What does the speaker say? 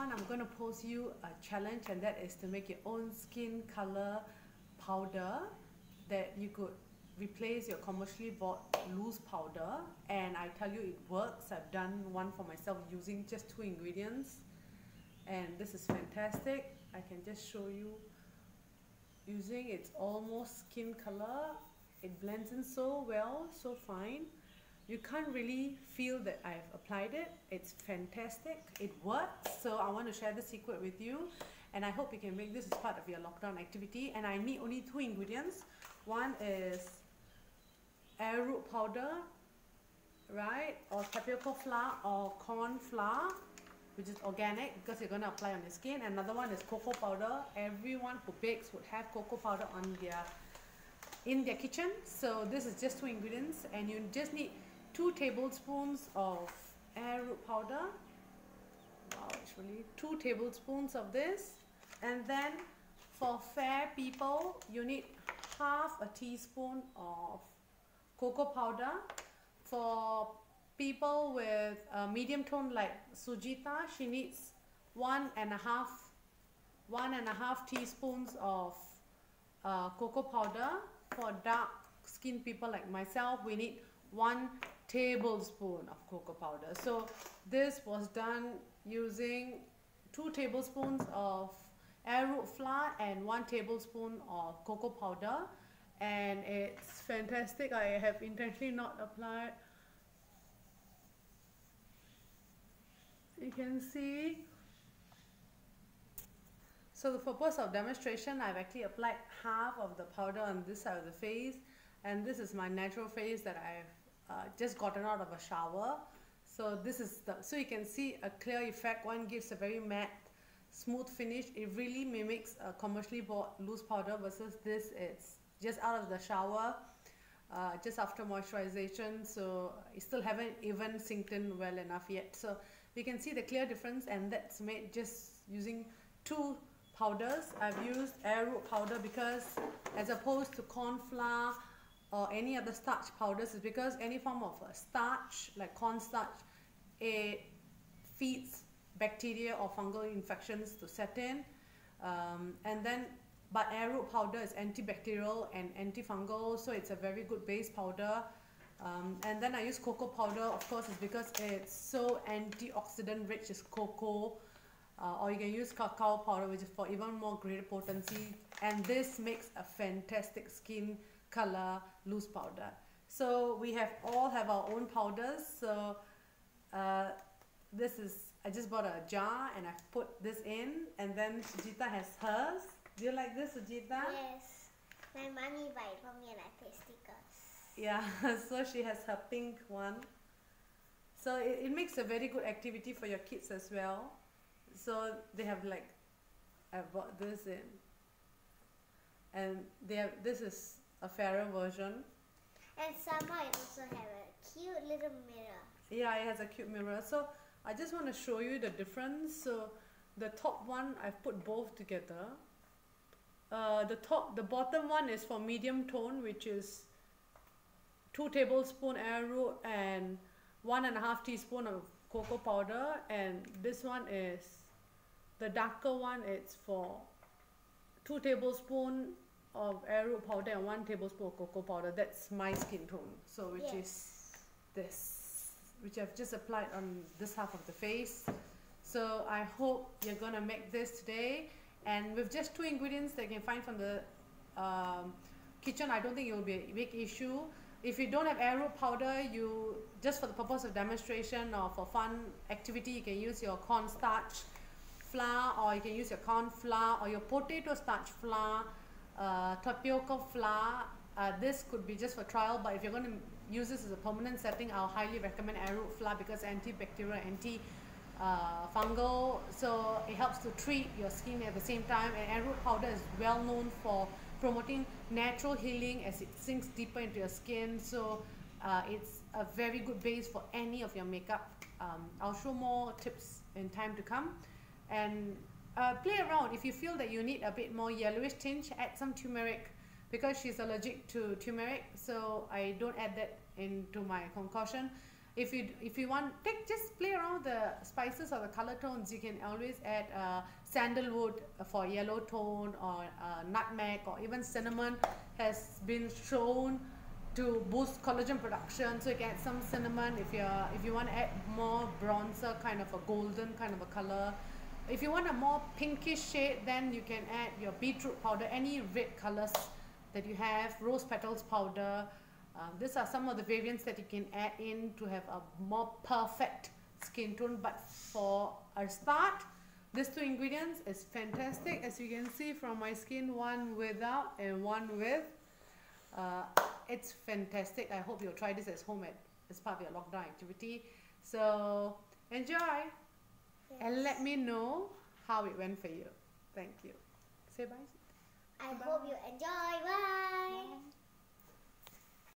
one, I'm going to pose you a challenge, and that is to make your own skin color powder that you could replace your commercially bought loose powder. And I tell you, it works. I've done one for myself using just 2 ingredients, and this is fantastic. I can just show you using. It's almost skin color. It blends in so well, so fine. You can't really feel that I've applied it. It's fantastic. It works. So I want to share the secret with you, and I hope you can make this as part of your lockdown activity. And I need only 2 ingredients. One is arrowroot powder, right, or tapioca flour or corn flour, which is organic because you're going to apply on your skin. Another one is cocoa powder. Everyone who bakes would have cocoa powder on in their kitchen. So this is just 2 ingredients, and you just need 2 tablespoons of arrowroot powder. Wow, actually 2 tablespoons of this. And then for fair people, you need half a teaspoon of cocoa powder. For people with a medium tone like Sujita, she needs 1.5 teaspoons of cocoa powder. For dark skinned people like myself, we need 1 tablespoon of cocoa powder. So this was done using 2 tablespoons of arrowroot flour and 1 tablespoon of cocoa powder, and it's fantastic. I have intentionally not applied. You can see. So for purpose of demonstration, I've actually applied half of the powder on this side of the face, and this is my natural face that I've just gotten out of a shower. So this is so you can see a clear effect. One gives a very matte, smooth finish. It really mimics a commercially bought loose powder, versus this, it's just out of the shower, just after moisturization. So I still haven't even synced in well enough yet. So you can see the clear difference, and that's made just using 2 powders. I've used arrowroot powder because, as opposed to corn flour or any other starch powders, is because any form of a starch like cornstarch, it feeds bacteria or fungal infections to set in, but arrowroot powder is antibacterial and antifungal, so it's a very good base powder. And then I use cocoa powder, of course, is because it's so antioxidant rich as cocoa, or you can use cacao powder, which is for even more greater potency, and this makes a fantastic skin color loose powder. So we all have our own powders. So this is, I just bought a jar and I've put this in, and then Sujita has hers. Do you like this, Sujita? Yes. My mommy buy it for me and I paste stickers. Yeah, so she has her pink one. So it makes a very good activity for your kids as well. So they have, like, I bought this in, and this is a fairer version. And somehow it also have a cute little mirror. Yeah, it has a cute mirror. So I just want to show you the difference. So the top one, I've put both together. The bottom one is for medium tone, which is 2 tablespoon arrowroot and 1.5 teaspoon of cocoa powder, and this one is the darker one. It's for 2 tablespoon of arrowroot powder and 1 tablespoon of cocoa powder. That's my skin tone. So which is this, which I've just applied on this half of the face. So I hope you're gonna make this today, and with just 2 ingredients that you can find from the kitchen, I don't think it will be a big issue. If you don't have arrowroot powder, you just for the purpose of demonstration or for fun activity, you can use your cornstarch flour, or you can use your corn flour or your potato starch flour, tapioca flour. This could be just for trial, but if you're going to use this as a permanent setting, I'll highly recommend arrowroot flour because antibacterial, anti-fungal, so it helps to treat your skin at the same time. And arrowroot powder is well known for promoting natural healing as it sinks deeper into your skin. So it's a very good base for any of your makeup. I'll show more tips in time to come, and play around. If you feel that you need a bit more yellowish tinge, add some turmeric, because she's allergic to turmeric, so I don't add that into my concoction. If you want, just play around with the spices or the color tones. You can always add sandalwood for yellow tone, or nutmeg, or even cinnamon has been shown to boost collagen production. So you can add some cinnamon if you want to add more bronzer, kind of a golden kind of a color. If you want a more pinkish shade, then you can add your beetroot powder, any red colors that you have, rose petals powder. These are some of the variants that you can add in to have a more perfect skin tone. But for a start, these two ingredients is fantastic. As you can see from my skin, one without and one with. It's fantastic. I hope you'll try this at home as part of your lockdown activity. So enjoy. Yes. And let me know how it went for you. Thank you. Say bye. I hope you enjoy. Bye.